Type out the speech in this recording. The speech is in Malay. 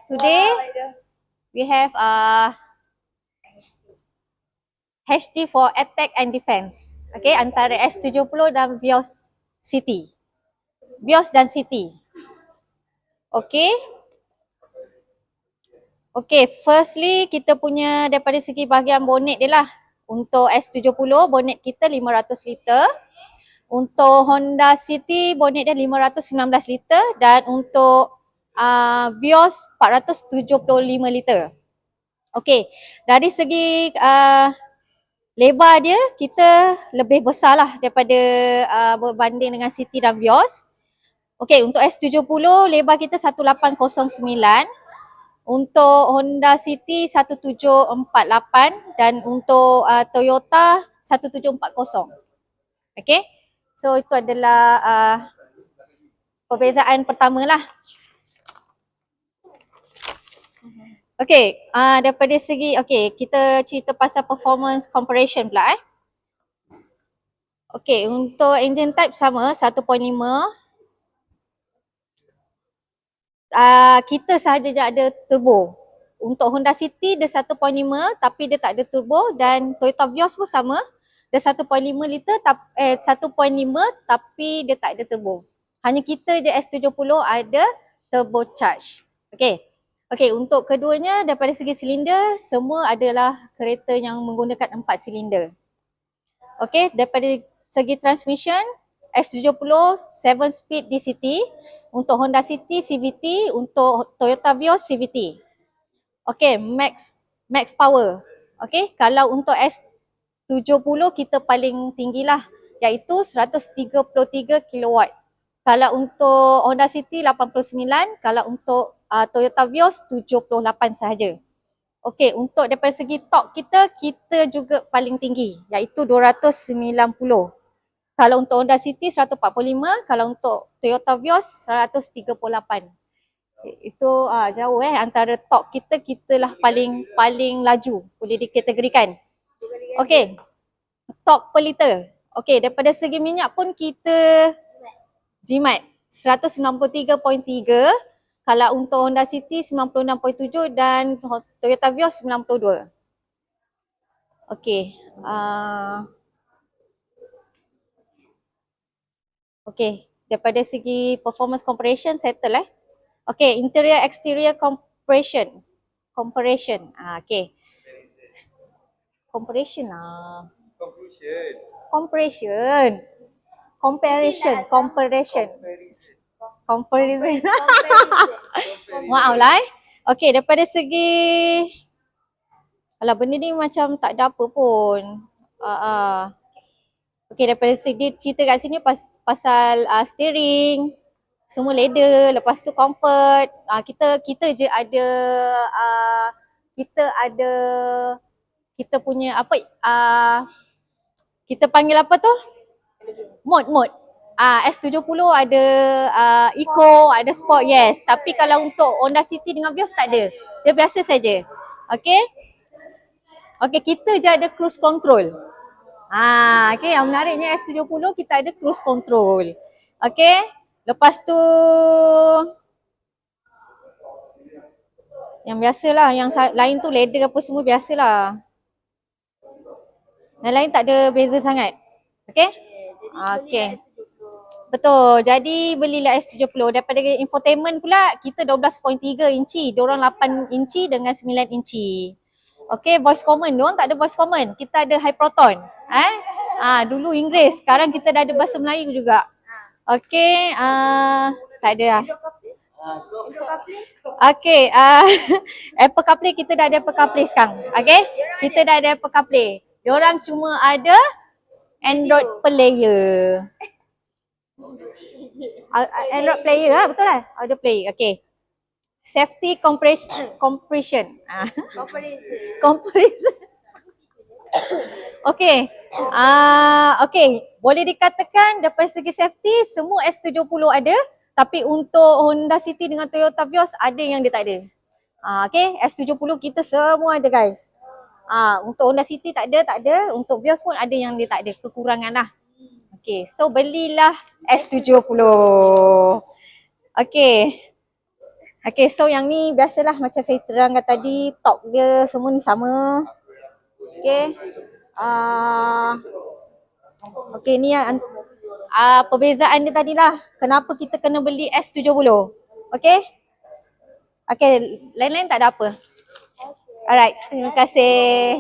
Today we have HD for attack and defense. Okay, antara S70 dan Vios City. Vios dan City. Okay. Okay, firstly kita punya daripada segi bahagian bonet dia lah. Untuk S70 bonet kita 500 liter. Untuk Honda City bonet dia 519 liter dan untuk Vios 475 liter. Okay, dari segi lebar dia kita lebih besar lah daripada berbanding dengan City dan Vios. Okay, untuk S70 lebar kita 1809. Untuk Honda City 1748 dan untuk Toyota 1740. Okay, so itu adalah perbezaan pertama lah. Okay, daripada segi, okay, kita cerita pasal performance comparison pula Okay, untuk engine type sama 1.5. Kita sahaja je ada turbo. Untuk Honda City dia 1.5 tapi dia tak ada turbo dan Toyota Vios pun sama. Dia 1.5 liter 1.5 tapi dia tak ada turbo. Hanya kita je S70 ada turbo charge. Okay. Okay, untuk keduanya daripada segi silinder semua adalah kereta yang menggunakan 4 silinder. Okay, daripada segi transmission S70 7 speed DCT, untuk Honda City CVT, untuk Toyota Vios CVT. Okay, max power. Okay, kalau untuk S70 kita paling tinggi lah iaitu 133 kW. Kalau untuk Honda City 89, kalau untuk Toyota Vios 78 sahaja. Okay, untuk daripada segi torque kita juga paling tinggi iaitu 290. Kalau untuk Honda City 145, kalau untuk Toyota Vios 138. Itu jauh antara torque kita lah paling laju boleh dikategorikan. Okey. Torque per liter. Okey, daripada segi minyak pun kita jimat 193.3. Kalau untuk Honda City 96.7 dan Toyota Vios 92. Okey. Okay, daripada segi performance comparison settle Okay, interior exterior comparison. Okay. Comparison. Maaf lah Okay, daripada segi alah benda ni macam tak ada apa pun. Okay, daripada segi cerita kat sini pasal steering, semua leather, lepas tu comfort. Kita je ada kita punya apa kita panggil apa tu? Mode. S70 ada eco, ada sport, yes. Tapi kalau untuk Honda City dengan Vios tak ada. Dia biasa saja. Okay. Okay, kita je ada cruise control. Okay, yang menariknya S70 kita ada cruise control. Okay, lepas tu yang biasalah, yang lain tu leather apa semua biasalah. Yang lain tak ada beza sangat. Okay? Okay. Betul, jadi belilah S70. Daripada infotainment pula kita 12.3 inci, diorang 8 inci dengan 9 inci. Okay, voice command. Diorang tak ada voice command. Kita ada high proton. Dulu Inggeris, sekarang kita dah ada bahasa Melayu juga. Okay, tak ada lah. Okay, Apple CarPlay kita dah ada Apple CarPlay sekarang. Okay, kita dah ada Apple CarPlay. Diorang cuma ada Android player. Android player lah, betul lah? Audio player, okay. Safety compression. Comparison. Okay. Okay. Boleh dikatakan daripada segi safety semua S70 ada. Tapi untuk Honda City dengan Toyota Vios ada yang dia tak ada. Okay. S70 kita semua ada guys. Untuk Honda City tak ada. Untuk Vios pun ada yang dia tak ada. Kekurangan lah. Okay. So belilah S70. Okay. Okay, so yang ni biasalah macam saya terangkan tadi, top dia semua ni sama. Okay. Okay, ni yang perbezaan dia tadi lah. Kenapa kita kena beli S70. Okay. Okay, lain-lain tak ada apa. Alright, terima kasih.